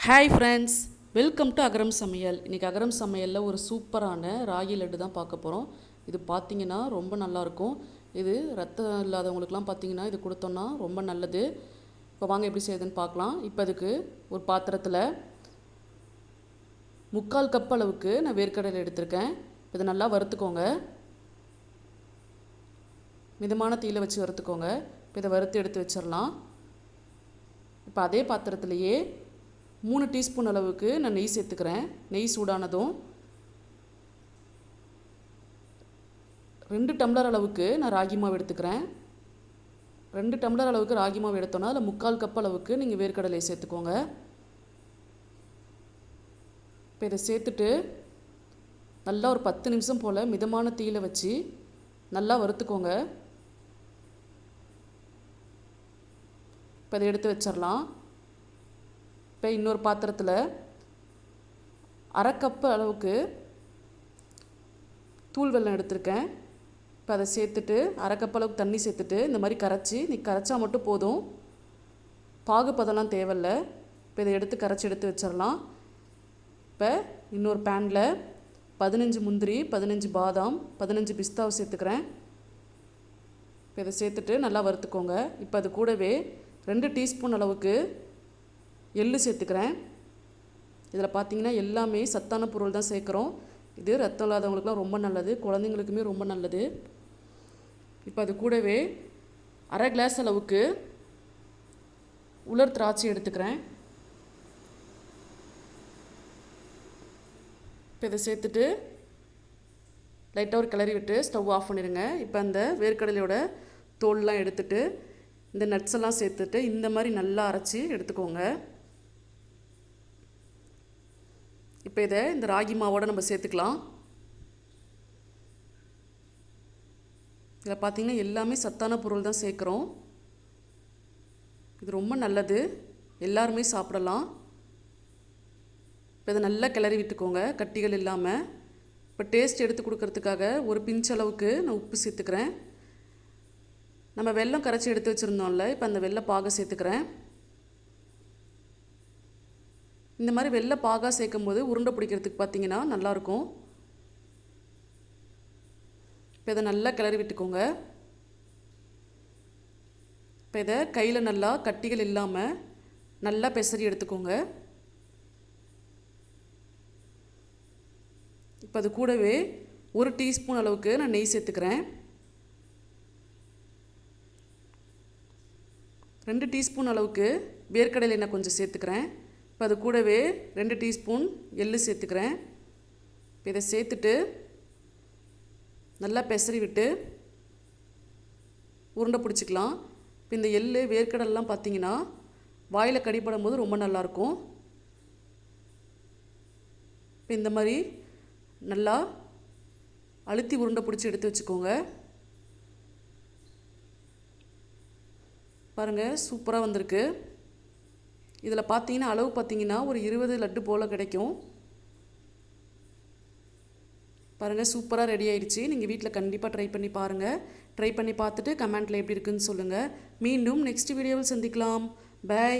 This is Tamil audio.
ஹாய் ஃப்ரெண்ட்ஸ், வெல்கம் டு அகரம் சமையல். இன்றைக்கி அகரம் சமையலில் ஒரு சூப்பரான ராகி லட்டு தான் பார்க்க போகிறோம். இது பார்த்திங்கன்னா ரொம்ப நல்லாயிருக்கும். இது ரத்தம் இல்லாதவங்களுக்குலாம் பார்த்திங்கன்னா இது கொடுத்தோன்னா ரொம்ப நல்லது. இப்போ வாங்க எப்படி செய்யுதுன்னு பார்க்கலாம். இப்போ அதுக்கு ஒரு பாத்திரத்தில் 3/4 கப் அளவுக்கு நான் வேர்க்கடலை எடுத்திருக்கேன். இதை நல்லா வறுத்துக்கோங்க. மிதமான தீயில் வச்சு வறுத்துக்கோங்க. இப்போ இதை வறுத்து எடுத்து வச்சிடலாம். இப்போ அதே பாத்திரத்துலையே 3 டீஸ்பூன் அளவுக்கு நான் நெய் சேர்த்துக்கிறேன். நெய் சூடானதும் 2 டம்ளர் அளவுக்கு நான் ராகி மாவு எடுத்துக்கிறேன். 2 டம்ளர் அளவுக்கு ராகி மாவு எடுத்தோன்னா அதில் 3/4 கப் அளவுக்கு நீங்கள் வேர்க்கடலையை சேர்த்துக்கோங்க. இப்போ இதை சேர்த்துட்டு நல்லா ஒரு 10 நிமிஷம் போல் மிதமான தீயில் வச்சு நல்லா வறுத்துக்கோங்க. இப்போ இதை எடுத்து வச்சிடலாம். இப்போ இன்னொரு பாத்திரத்தில் 1/2 கப்பு அளவுக்கு தூள் வெல்லம் எடுத்திருக்கேன். இப்போ அதை சேர்த்துட்டு 1/2 கப் அளவுக்கு தண்ணி சேர்த்துட்டு இந்த மாதிரி கரைச்சி, நீ கரைச்சா மட்டும் போதும், பாகுப்பதெல்லாம் தேவையில்லை. இப்போ இதை எடுத்து கரைச்சி எடுத்து வச்சிடலாம். இப்போ இன்னொரு பேனில் 15 முந்திரி, 15 பாதாம், 15 பிஸ்தாவை சேர்த்துக்கிறேன். இப்போ இதை சேர்த்துட்டு நல்லா வறுத்துக்கோங்க. இப்போ அது கூடவே 2 டீஸ்பூன் அளவுக்கு எள்ளு சேர்த்துக்கிறேன். இதில் பார்த்திங்கன்னா எல்லாமே சத்தான பொருள் தான் சேர்க்குறோம். இது ரத்தம் இல்லாதவங்களுக்குலாம் ரொம்ப நல்லது, குழந்தைங்களுக்குமே ரொம்ப நல்லது. இப்போ அது கூடவே 1/2 கிளாஸ் அளவுக்கு உலர் திராட்சை எடுத்துக்கிறேன். இப்போ இதை சேர்த்துட்டு லைட்டாக ஒரு கிளறி விட்டு ஸ்டவ் ஆஃப் பண்ணிடுங்க. இப்போ அந்த வேர்க்கடலையோட தோல்லாம் எடுத்துட்டு இந்த நட்ஸ் எல்லாம் சேர்த்துட்டு இந்த மாதிரி நல்லா அரைச்சி எடுத்துக்கோங்க. இப்போ இதை இந்த ராகி மாவோடு நம்ம சேர்த்துக்கலாம். இதில் பார்த்திங்கன்னா எல்லாமே சத்தான பொருள் தான் சேர்க்குறோம். இது ரொம்ப நல்லது, எல்லாருமே சாப்பிடலாம். இப்போ இதை நல்லா கிளறி விட்டுக்கோங்க, கட்டிகள் இல்லாமல். இப்போ டேஸ்ட் எடுத்து கொடுக்கறதுக்காக ஒரு பிஞ்ச் அளவுக்கு நான் உப்பு சேர்த்துக்கிறேன். நம்ம வெல்லம் கரைச்சி எடுத்து வச்சுருந்தோம்ல, இப்போ அந்த வெல்ல பாகை சேர்த்துக்கிறேன். இந்த மாதிரி வெள்ளை பாகா சேர்க்கும் போது உருண்டை பிடிக்கிறதுக்கு பார்த்திங்கன்னா நல்லாயிருக்கும். இப்போ இதை நல்லா கிளறி விட்டுக்கோங்க. இப்போ இதை கையில் நல்லா கட்டிகள் இல்லாமல் நல்லா பெசரி எடுத்துக்கோங்க. இப்போ அது கூடவே 1 டீஸ்பூன் அளவுக்கு நான் நெய் சேர்த்துக்கிறேன். 2 டீஸ்பூன் அளவுக்கு வேர்க்கடலை எண்ணெய் கொஞ்சம் சேர்த்துக்கிறேன். இப்போ அது கூடவே 2 டீஸ்பூன் எள்ளு சேர்த்துக்கிறேன். இப்போ இதை சேர்த்துட்டு நல்லா பெசரி விட்டு உருண்டை பிடிச்சிக்கலாம். இப்போ இந்த எள்ளு வேர்க்கடலாம் பார்த்திங்கன்னா வாயில் கடிப்படும் போது ரொம்ப நல்லாயிருக்கும். இப்போ இந்த மாதிரி நல்லா அழுத்தி உருண்டை பிடிச்சி எடுத்து வச்சுக்கோங்க. பாருங்கள், சூப்பராக வந்திருக்கு. இதில் பார்த்தீங்கன்னா அளவு பார்த்தீங்கன்னா ஒரு 20 லட்டு போல் கிடைக்கும். பாருங்கள், சூப்பராக ரெடி ஆயிடுச்சு. நீங்கள் வீட்டில் கண்டிப்பாக ட்ரை பண்ணி பாருங்கள். ட்ரை பண்ணி பார்த்துட்டு கமெண்ட்டில் எப்படி இருக்குன்னு சொல்லுங்கள். மீண்டும் நெக்ஸ்ட் வீடியோவில் சந்திக்கலாம். பை.